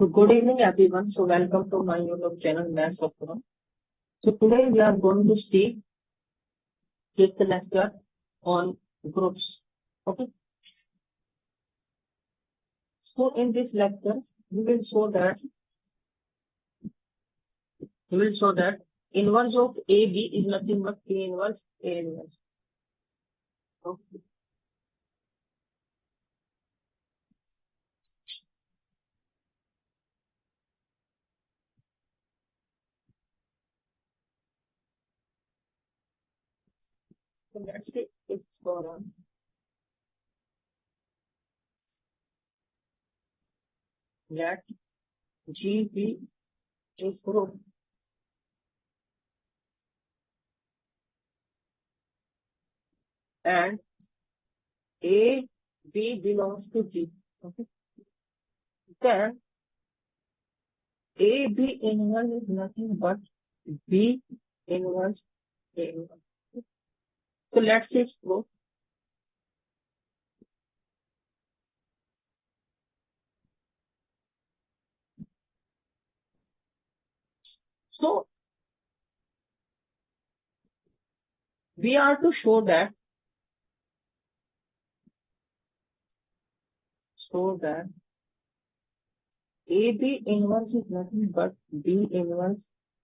So good evening everyone. So welcome to my YouTube channel Maths of Quran. So today we are going to see fifth lecture on groups. Okay. So in this lecture we will show that inverse of AB is nothing but A inverse A inverse. Okay. So let's say it's for that GB is group and A B belongs to G. Okay. Then A B inverse is nothing but B inverse A inverse. So let's explore. So we are to show that AB inverse is nothing but B inverse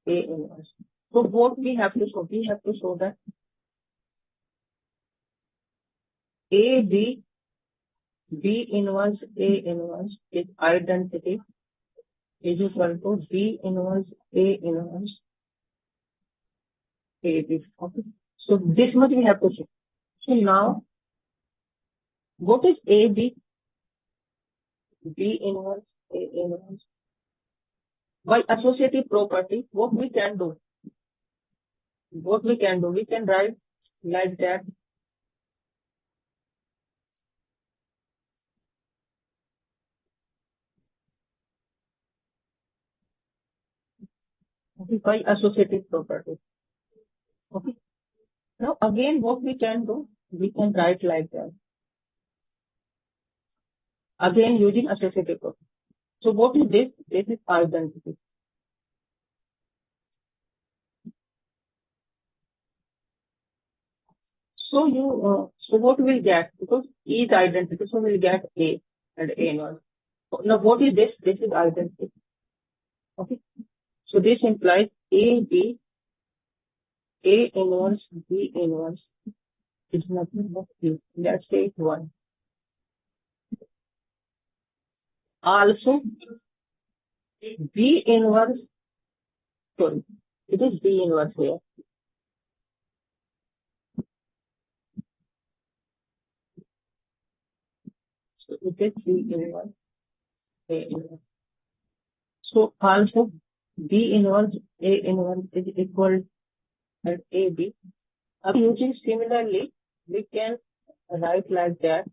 A inverse. So what we have to show? We have to show that AB B inverse A inverse is identity is equal to B inverse A inverse AB. Okay. So this much we have to show. So now what is AB B inverse A inverse? By associative property, what we can do? We can write like that. By associative property. Okay. Now again, what we can do? We can write like that. Again, using associative property. So what is this? This is identity. So so what we'll get? Because E is identity, so we'll get A and A inverse. Now what is this? This is identity. Okay. So this implies A B A inverse B inverse is nothing but B. Let's say 1. Also B inverse, sorry, it is B inverse here. So it is B inverse A inverse. So also B inverse A inverse is equal to AB. Using similarly, we can write like that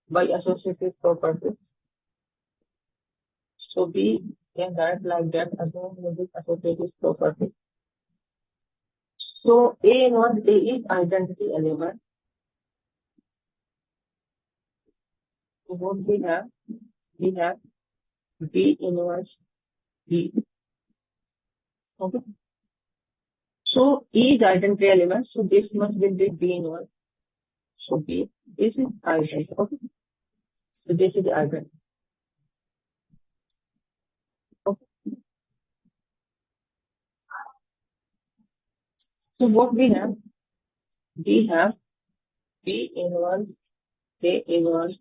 by associative property. So we can write like that again using associative property. So A inverse A is identity element. So what we have B inverse B. Okay. So E is identity element. So this must be B inverse. So B, this is identity. Okay. So this is identity. Okay. So what we have B inverse A inverse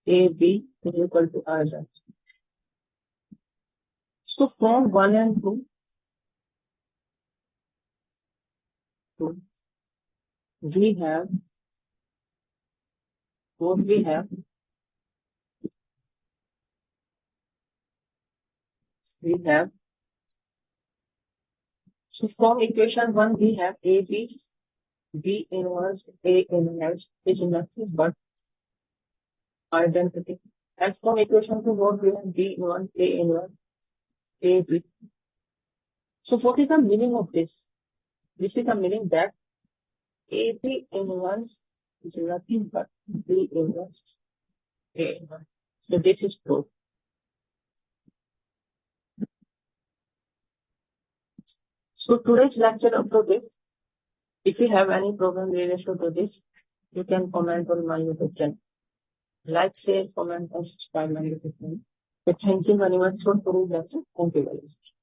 AB is equal to identity. So from 1 and 2, we have what we have. So from equation 1, we have AB B inverse A inverse is nothing but identity. And from equation 2, what we have B inverse A inverse AB. So what is the meaning of this? This is the meaning that AB inverse is nothing but B inverse A inverse. So this is proof. So today's lecture up to this. If you have any problem related to this, you can comment on my YouTube channel. Like, share, comment, and subscribe my YouTube channel. So thank you very much for today's lecture. Thank you very much.